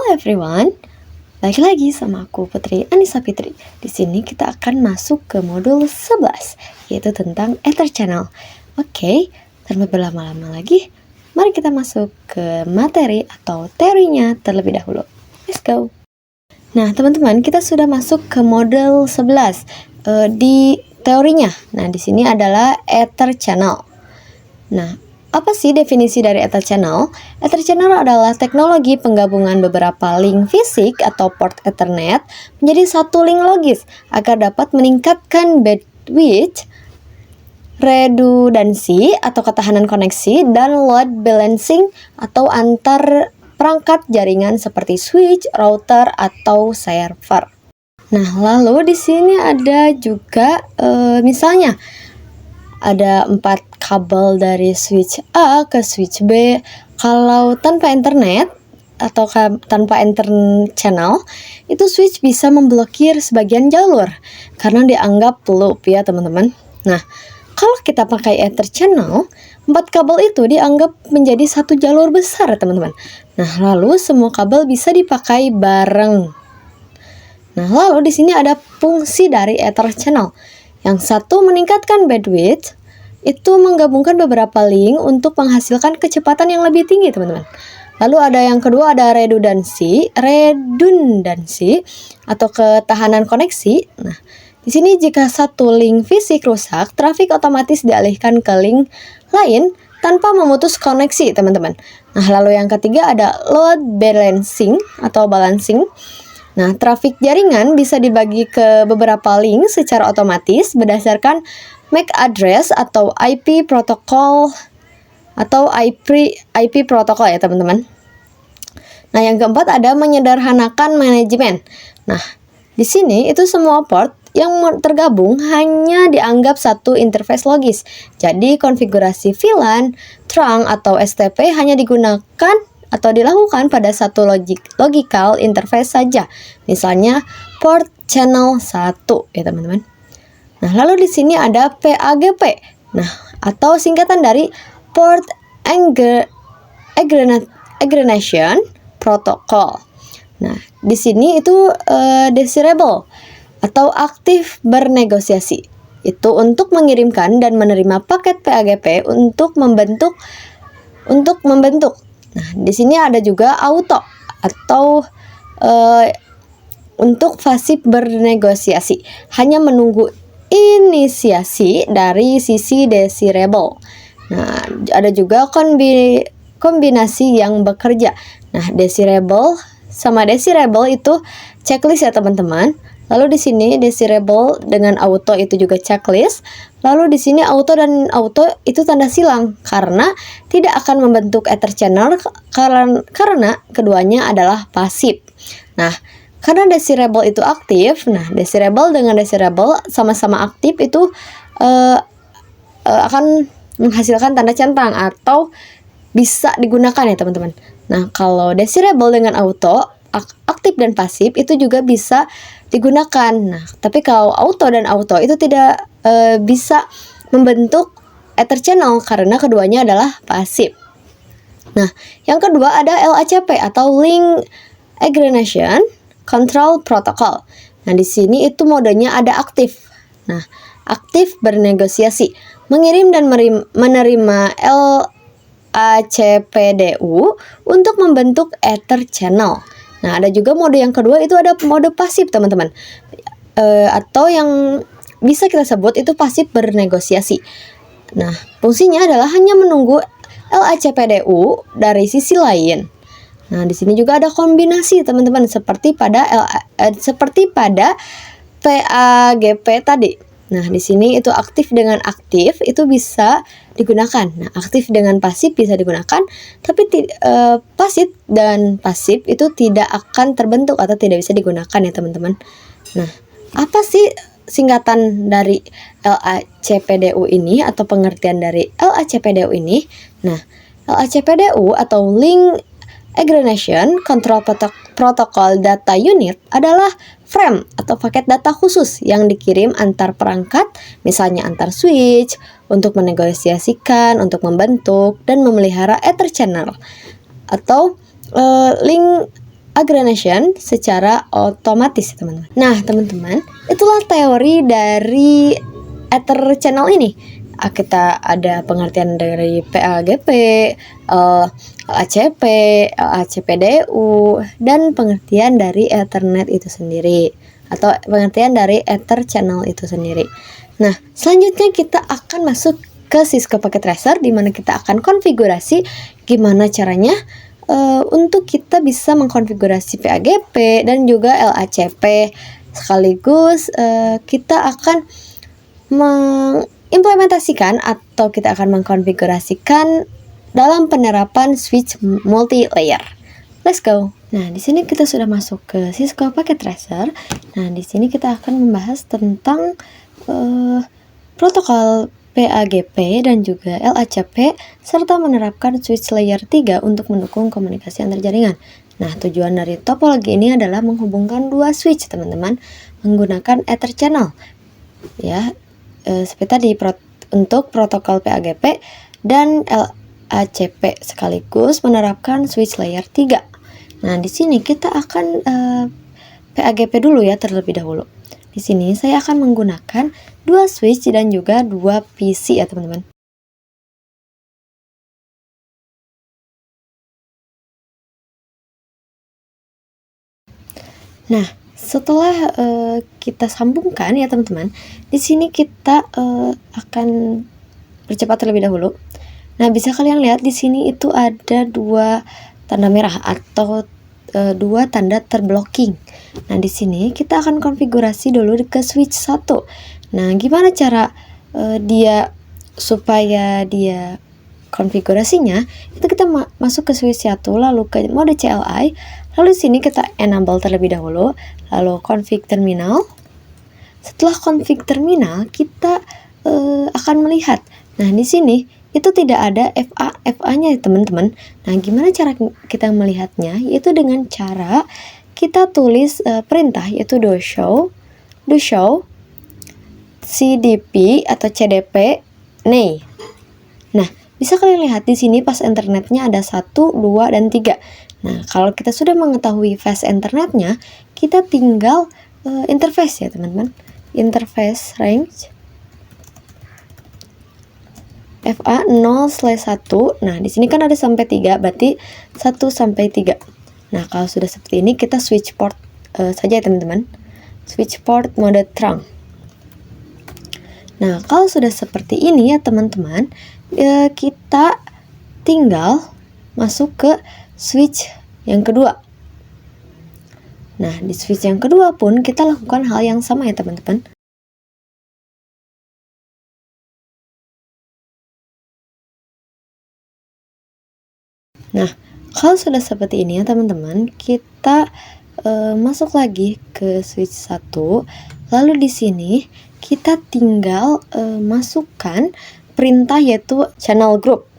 everyone, balik lagi sama aku Putri Anissa Fitri. Di sini kita akan masuk ke modul 11, yaitu tentang Ether Channel. Oke, tanpa berlama-lama lagi, mari kita masuk ke materi atau teorinya terlebih dahulu. Let's go. Nah, teman-teman, kita sudah masuk ke modul 11 di teorinya. Nah, di sini adalah Ether Channel. Nah, apa sih definisi dari Ether Channel? Ether Channel adalah teknologi penggabungan beberapa link fisik atau port Ethernet menjadi satu link logis agar dapat meningkatkan bandwidth, redundansi atau ketahanan koneksi, dan load balancing atau antar perangkat jaringan seperti switch, router, atau server. Nah, lalu di sini ada juga misalnya ada 4 kabel dari switch A ke switch B. Kalau tanpa internet atau tanpa internet channel, itu switch bisa memblokir sebagian jalur karena dianggap loop ya teman-teman. Nah, kalau kita pakai Ether Channel, 4 kabel itu dianggap menjadi satu jalur besar teman-teman. Nah, lalu semua kabel bisa dipakai bareng. Nah, lalu di sini ada fungsi dari Ether Channel. Yang satu meningkatkan bandwidth, itu menggabungkan beberapa link untuk menghasilkan kecepatan yang lebih tinggi, teman-teman. Lalu ada yang kedua, ada redundansi atau ketahanan koneksi. Nah, di sini jika satu link fisik rusak, trafik otomatis dialihkan ke link lain tanpa memutus koneksi, teman-teman. Nah, lalu yang ketiga ada load balancing atau balancing. Nah, trafik jaringan bisa dibagi ke beberapa link secara otomatis berdasarkan MAC address atau IP protokol protokol ya teman-teman. Nah, yang keempat ada menyederhanakan manajemen. Nah, di sini itu semua port yang tergabung hanya dianggap satu interface logis. Jadi konfigurasi VLAN, trunk atau STP hanya digunakan atau dilakukan pada satu logical interface saja. Misalnya port channel 1 ya teman-teman. Nah, lalu di sini ada PAGP. Nah, atau singkatan dari Port Aggregation Protocol. Nah, di sini itu desirable atau aktif bernegosiasi. Itu untuk mengirimkan dan menerima paket PAGP untuk membentuk. Nah, di sini ada juga auto atau untuk pasif bernegosiasi, hanya menunggu inisiasi dari sisi desirable. Nah, ada juga kombinasi yang bekerja. Nah, desirable sama desirable itu checklist ya teman-teman. Lalu di sini desirable dengan auto itu juga checklist. Lalu di sini auto dan auto itu tanda silang karena tidak akan membentuk Ether Channel karena keduanya adalah pasif. Nah, karena desirable itu aktif, nah desirable dengan desirable sama-sama aktif itu akan menghasilkan tanda centang atau bisa digunakan ya teman-teman. Nah, kalau desirable dengan auto aktif dan pasif itu juga bisa digunakan. Nah, tapi kalau auto dan auto itu tidak bisa membentuk Ether Channel karena keduanya adalah pasif. Nah, yang kedua ada LACP atau Link Aggregation Control Protocol. Nah, di sini itu modenya ada aktif. Nah, aktif bernegosiasi, mengirim dan menerima LACPDU untuk membentuk Ether Channel. Nah, ada juga mode yang kedua itu ada mode pasif teman-teman, atau yang bisa kita sebut itu pasif bernegosiasi. Nah, fungsinya adalah hanya menunggu LACPDU dari sisi lain. Nah, di sini juga ada kombinasi teman-teman seperti pada PAGP tadi. Nah, di sini itu aktif dengan aktif itu bisa digunakan. Nah, aktif dengan pasif bisa digunakan, tapi pasif dan pasif itu tidak akan terbentuk atau tidak bisa digunakan ya teman-teman. Nah, apa sih singkatan dari LACPDU ini atau pengertian dari LACPDU ini? Nah, LACPDU atau Link Aggregation Control Protocol Data Unit adalah frame atau paket data khusus yang dikirim antar perangkat, misalnya antar switch, untuk menegosiasikan, untuk membentuk, dan memelihara Ether Channel atau link aggregation secara otomatis, teman-teman. Nah, teman-teman, itulah teori dari Ether channel ini. Kita ada pengertian dari PAGP, LACP, LACPDU, dan pengertian dari Ethernet itu sendiri, atau pengertian dari Ether channel itu sendiri. Nah, selanjutnya kita akan masuk ke Cisco Packet Tracer, di mana kita akan konfigurasi gimana caranya untuk kita bisa mengkonfigurasi PAGP dan juga LACP. Sekaligus kita akan mengimplementasikan atau kita akan mengkonfigurasikan dalam penerapan switch multi-layer. Let's go. Nah, di sini kita sudah masuk ke Cisco Packet Tracer. Nah, di sini kita akan membahas tentang protokol PAGP dan juga LACP serta menerapkan switch layer 3 untuk mendukung komunikasi antar jaringan. Nah, tujuan dari topologi ini adalah menghubungkan dua switch, teman-teman, menggunakan Ether channel. Ya, seperti tadi untuk protokol PAGP dan LACP sekaligus menerapkan switch layer 3. Nah, di sini kita akan PAGP dulu ya terlebih dahulu. Di sini saya akan menggunakan dua switch dan juga dua PC ya, teman-teman. Nah, setelah kita sambungkan ya, teman-teman, di sini kita akan percepat terlebih dahulu. Nah, bisa kalian lihat di sini itu ada dua tanda merah atau dua tanda terblocking. Nah, di sini kita akan konfigurasi dulu ke switch 1. Nah, gimana cara dia supaya dia konfigurasinya? Itu kita masuk ke switch 1, lalu ke mode CLI, lalu di sini kita enable terlebih dahulu, lalu config terminal. Setelah config terminal, kita akan melihat. Nah, di sini itu tidak ada FA-nya ya, teman-teman. Nah, gimana cara kita melihatnya? Yaitu dengan cara kita tulis perintah, yaitu do show CDP atau CDP nay. Nah, bisa kalian lihat di sini pas internetnya ada 1, 2, dan 3. Nah, kalau kita sudah mengetahui fast internetnya, kita tinggal interface ya, teman-teman. Interface range FA 0/1. Nah, di sini kan ada sampai 3, berarti 1 sampai 3. Nah, kalau sudah seperti ini, kita switch port saja ya, teman-teman. Switch port mode trunk. Nah, kalau sudah seperti ini ya, teman-teman, kita tinggal masuk ke switch yang kedua. Nah, di switch yang kedua pun kita lakukan hal yang sama ya, teman-teman. Nah, kalau sudah seperti ini ya, teman-teman, kita masuk lagi ke switch 1. Lalu di sini kita tinggal masukkan perintah, yaitu channel group.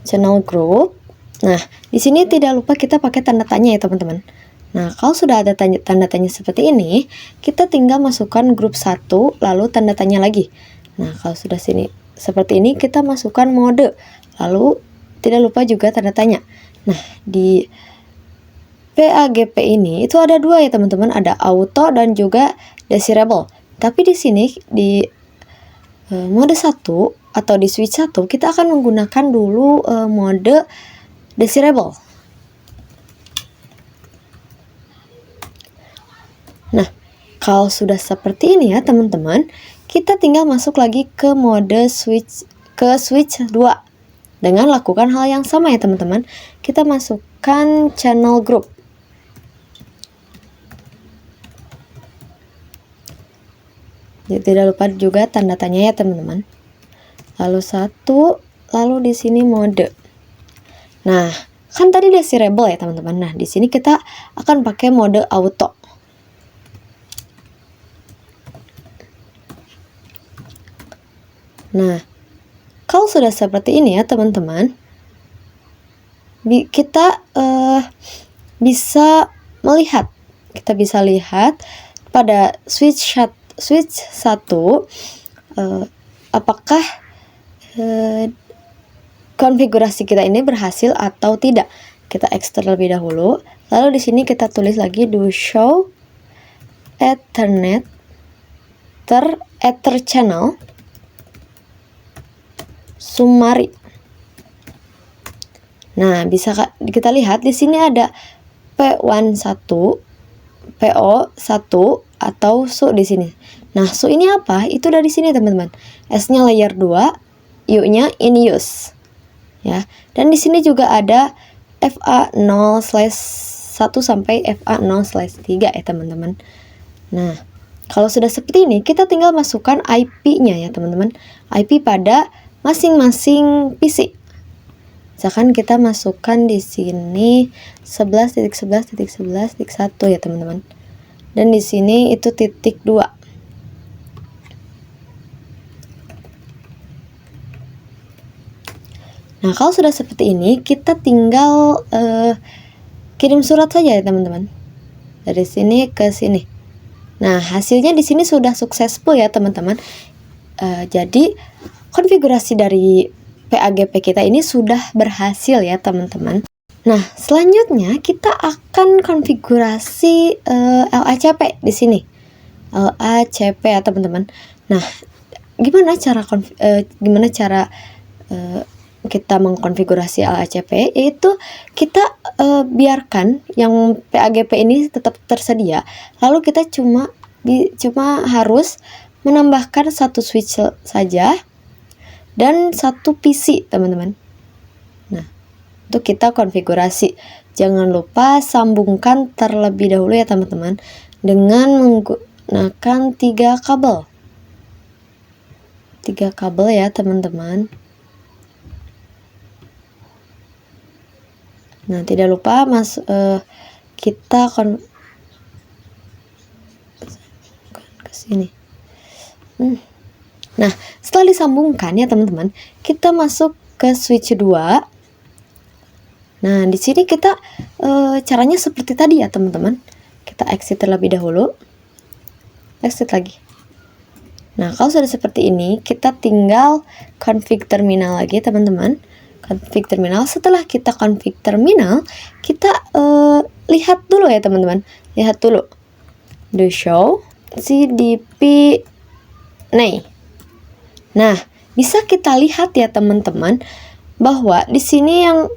Channel group. Nah, di sini tidak lupa kita pakai tanda tanya ya, teman-teman. Nah, kalau sudah ada tanda tanya seperti ini, kita tinggal masukkan grup 1 lalu tanda tanya lagi. Nah, kalau sudah seperti ini, kita masukkan mode, lalu tidak lupa juga tanda tanya. Nah, di PAGP ini itu ada dua ya, teman-teman, ada auto dan juga desirable. Tapi di sini di mode 1 atau di switch 1 kita akan menggunakan dulu mode desirable. Nah, kalau sudah seperti ini ya, teman-teman, kita tinggal masuk lagi ke mode switch 2 dengan lakukan hal yang sama ya, teman-teman. Kita masukkan channel group. Tidak lupa juga tanda tanya ya, teman-teman. Lalu 1, lalu di sini mode. Nah, kan tadi desirable ya, teman-teman. Nah, di sini kita akan pakai mode auto. Nah, kalau sudah seperti ini ya, teman-teman, kita bisa melihat, pada switch 1 apakah konfigurasi kita ini berhasil atau tidak. kita X terlebih dahulu. Lalu di sini kita tulis lagi do show Ethernet Ether channel summary. Nah, bisa kita lihat di sini ada P11, PO1 atau SU di sini. Nah, SU ini apa? Itu dari sini, teman-teman. S-nya layer 2, U-nya in use. Ya. Dan di sini juga ada FA0/1 sampai FA0/3 ya, teman-teman. Nah, kalau sudah seperti ini, kita tinggal masukkan IP-nya ya, teman-teman. IP pada masing-masing PC. Misalkan kita masukkan di sini 11.11.11.1 ya, teman-teman. Dan di sini itu titik 2. Nah, kalau sudah seperti ini, kita tinggal kirim surat saja ya, teman-teman. Dari sini ke sini. Nah, hasilnya di sini sudah successful ya, teman-teman. Jadi konfigurasi dari PAGP kita ini sudah berhasil ya, teman-teman. Nah, selanjutnya kita akan konfigurasi LACP di sini. LACP ya, teman-teman. Nah, gimana cara kita mengkonfigurasi LACP? Yaitu kita biarkan yang PAGP ini tetap tersedia. Lalu kita cuma harus menambahkan satu switch saja dan satu PC, teman-teman. Nah, untuk kita konfigurasi, jangan lupa sambungkan terlebih dahulu ya, teman-teman, dengan menggunakan 3 kabel. 3 kabel ya, teman-teman. Nah, tidak lupa kita ke sini. Nah, setelah disambungkan ya, teman-teman, kita masuk ke switch 2. Nah, di sini kita caranya seperti tadi ya, teman-teman. Kita exit terlebih dahulu. Exit lagi. Nah, kalau sudah seperti ini, kita tinggal config terminal lagi, teman-teman. Config terminal. Setelah kita config terminal, kita lihat dulu ya, teman-teman. Lihat dulu. Do show CDP nay. Nah, bisa kita lihat ya, teman-teman, bahwa di sini yang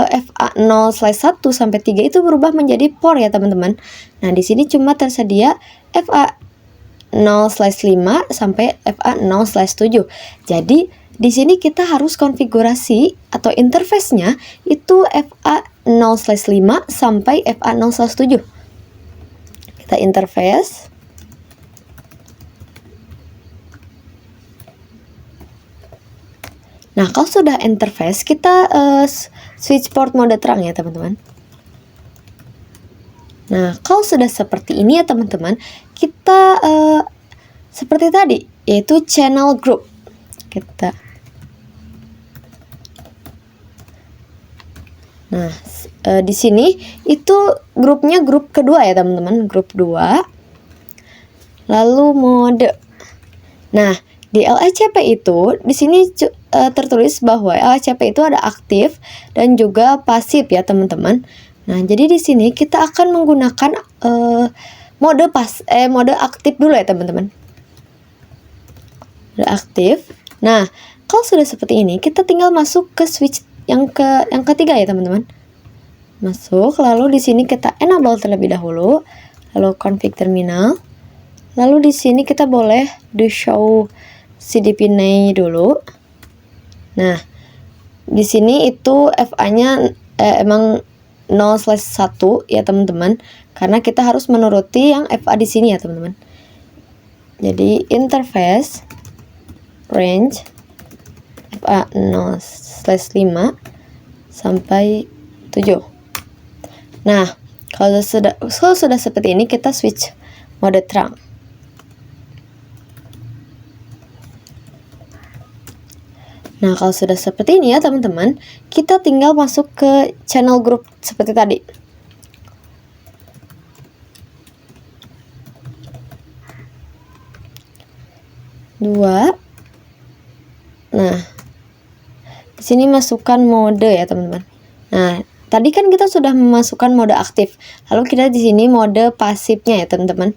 FA0/1 sampai 3 itu berubah menjadi port ya, teman-teman. Nah, di sini cuma tersedia FA0/5 sampai FA0/7. Jadi, di sini kita harus konfigurasi atau interface-nya itu FA0/5 sampai FA0/7. Kita interface. Nah, kalau sudah interface, kita switch port mode terang ya, teman-teman. Nah, kalau sudah seperti ini ya, teman-teman, kita seperti tadi, yaitu channel group. Nah, di sini itu grupnya grup kedua ya, teman-teman, grup 2. Lalu mode. Nah, di LACP itu di sini tertulis bahwa LACP itu ada aktif dan juga pasif ya, teman-teman. Nah, jadi di sini kita akan menggunakan mode aktif dulu ya, teman-teman. Mode aktif. Nah, kalau sudah seperti ini, kita tinggal masuk ke switch yang ketiga ya, teman-teman. Masuk, lalu di sini kita enable terlebih dahulu, lalu config terminal. Lalu di sini kita boleh do show CDP nay dulu. Nah, di sini itu FA-nya emang 0/1 ya, teman-teman, karena kita harus menuruti yang FA di sini ya, teman-teman. Jadi interface range FA0/5 sampai 7. Nah, kalau sudah seperti ini, kita switch mode terang. Nah, kalau sudah seperti ini ya, teman-teman, kita tinggal masuk ke channel group seperti tadi. Dua. Nah, di sini masukkan mode ya, teman-teman. Nah, tadi kan kita sudah memasukkan mode aktif. Lalu kita di sini mode pasifnya ya, teman-teman.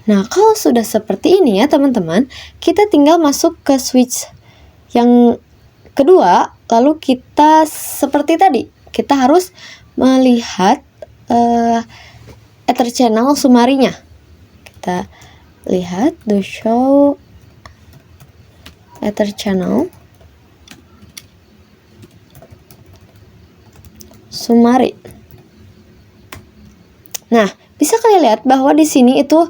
Nah, kalau sudah seperti ini ya, teman-teman, kita tinggal masuk ke switch yang kedua, lalu kita seperti tadi, kita harus melihat Ether channel summary-nya. Kita lihat do show Ether channel summary. Nah, bisa kalian lihat bahwa di sini itu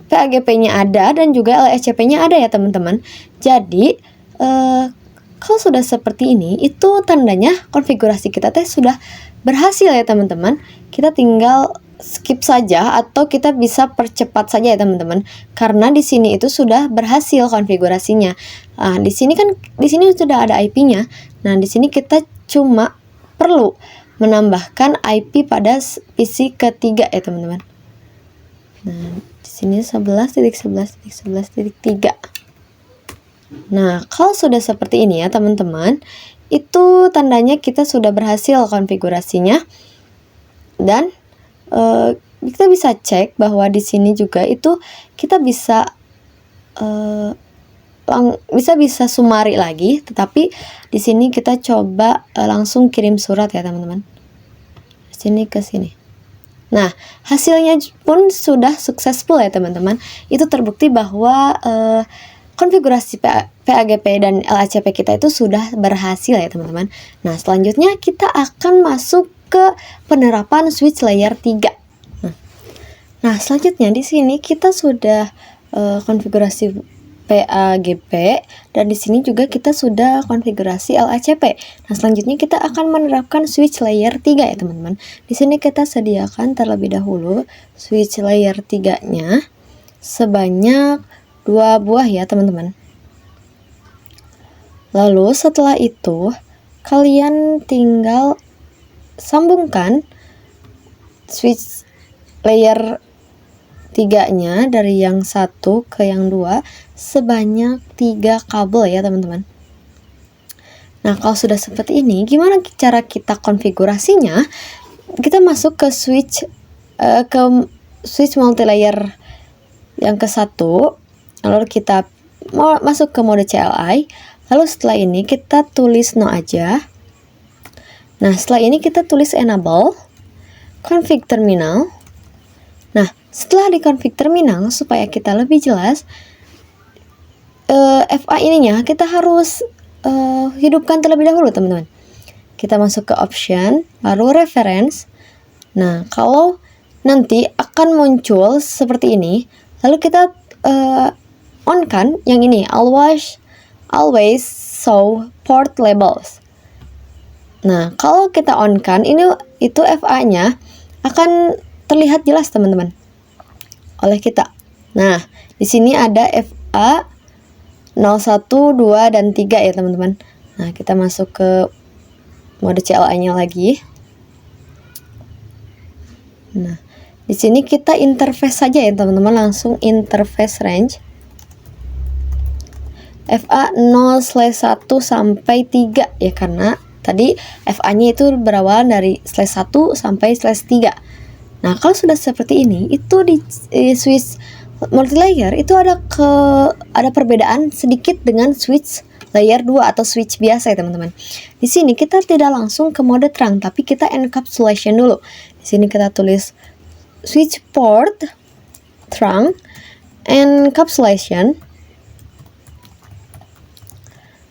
PAGP-nya ada dan juga LECP-nya ada ya, teman-teman. Jadi kalau sudah seperti ini, itu tandanya konfigurasi kita sudah berhasil ya, teman-teman. Kita tinggal skip saja atau kita bisa percepat saja ya, teman-teman. Karena di sini itu sudah berhasil konfigurasinya. Nah, di sini sudah ada IP-nya. Nah, di sini kita cuma perlu menambahkan IP pada PC ketiga ya, teman-teman. Nah, di sini 11.11.11.3. Nah, kalau sudah seperti ini ya, teman-teman, itu tandanya kita sudah berhasil konfigurasinya. Dan kita bisa cek bahwa di sini juga itu kita bisa summary lagi, tetapi di sini kita coba langsung kirim surat ya, teman-teman. Sini ke sini. Nah, hasilnya pun sudah successful ya, teman-teman. Itu terbukti bahwa konfigurasi PAGP dan LACP kita itu sudah berhasil ya, teman-teman. Nah, selanjutnya kita akan masuk ke penerapan switch layer 3. Nah, selanjutnya di sini kita sudah konfigurasi PAGP dan di sini juga kita sudah konfigurasi LACP. Nah, selanjutnya kita akan menerapkan switch layer 3 ya, teman-teman. Di sini kita sediakan terlebih dahulu switch layer 3-nya sebanyak 2 buah ya, teman-teman. Lalu setelah itu kalian tinggal sambungkan switch layer 3-nya dari yang satu ke yang 2 sebanyak 3 kabel ya, teman-teman. Nah, kalau sudah seperti ini, gimana cara kita konfigurasinya? Kita masuk ke switch multilayer yang ke satu, lalu kita masuk ke mode CLI. Lalu setelah ini kita tulis no aja. Nah, setelah ini kita tulis enable config terminal. Nah, setelah di config terminal, supaya kita lebih jelas, FA ininya kita harus hidupkan terlebih dahulu, teman-teman. Kita masuk ke option, lalu reference. Nah, kalau nanti akan muncul seperti ini, lalu kita on kan yang ini, always show port labels. Nah, kalau kita on kan, itu FA-nya akan terlihat jelas, teman-teman, oleh kita. Nah, di sini ada FA 01, 2, dan 3 ya, teman-teman. Nah, kita masuk ke mode CLI-nya lagi. Nah, di sini kita interface saja ya, teman-teman, langsung interface range. FA 0/1 sampai 3 ya, karena tadi FA-nya itu berawal dari /1 sampai /3. Nah, kalau sudah seperti ini, itu di switch multilayer itu ada perbedaan sedikit dengan switch layer 2 atau switch biasa ya, teman-teman. Di sini kita tidak langsung ke mode terang, tapi kita encapsulation dulu. Di sini kita tulis switch port terang encapsulation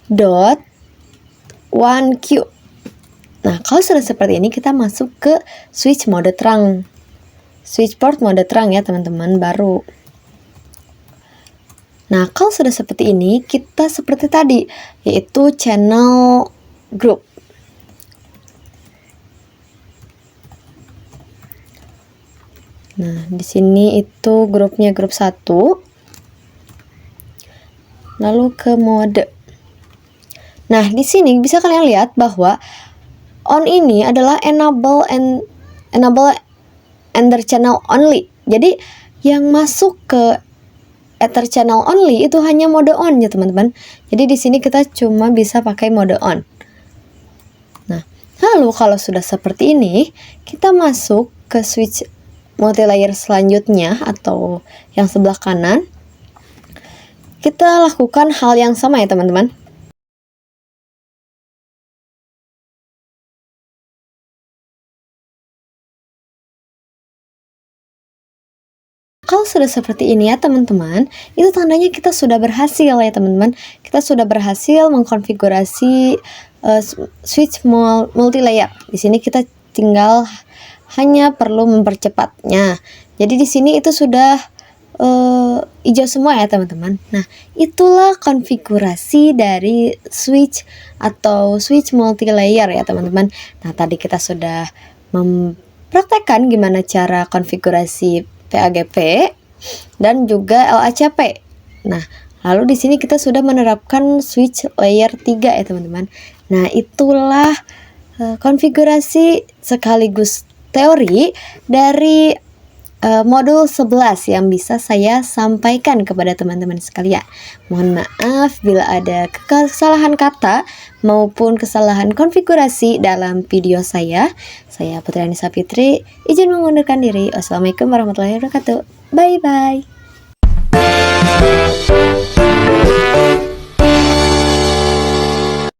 dot 1Q. Nah, kalau sudah seperti ini, kita masuk ke switch mode terang, switch port mode terang ya, teman-teman, baru. Nah, kalau sudah seperti ini, kita seperti tadi, yaitu channel group. Nah, di sini itu grupnya grup 1. Lalu ke mode. Nah, di sini bisa kalian lihat bahwa on ini adalah enable Ender channel only. Jadi yang masuk ke Ether channel only itu hanya mode on ya teman-teman. Jadi di sini kita cuma bisa pakai mode on. Nah, lalu kalau sudah seperti ini, kita masuk ke switch multilayer selanjutnya atau yang sebelah kanan. Kita lakukan hal yang sama ya teman-teman. Kalau sudah seperti ini ya teman-teman, itu tandanya kita sudah berhasil ya teman-teman. Kita sudah berhasil mengkonfigurasi switch multilayer. Di sini kita tinggal hanya perlu mempercepatnya. Jadi di sini itu sudah hijau semua ya teman-teman. Nah, itulah konfigurasi dari switch atau switch multilayer ya teman-teman. Nah, tadi kita sudah mempraktekkan gimana cara konfigurasi PAGP dan juga LACP. Nah, lalu di sini kita sudah menerapkan switch layer 3 ya teman-teman. Nah, itulah konfigurasi sekaligus teori dari modul 11 yang bisa saya sampaikan kepada teman-teman sekalian. Mohon maaf bila ada kesalahan kata maupun kesalahan konfigurasi dalam video saya. Saya Putri Anissa Fitri, izin mengundurkan diri. Wassalamualaikum warahmatullahi wabarakatuh. Bye-bye.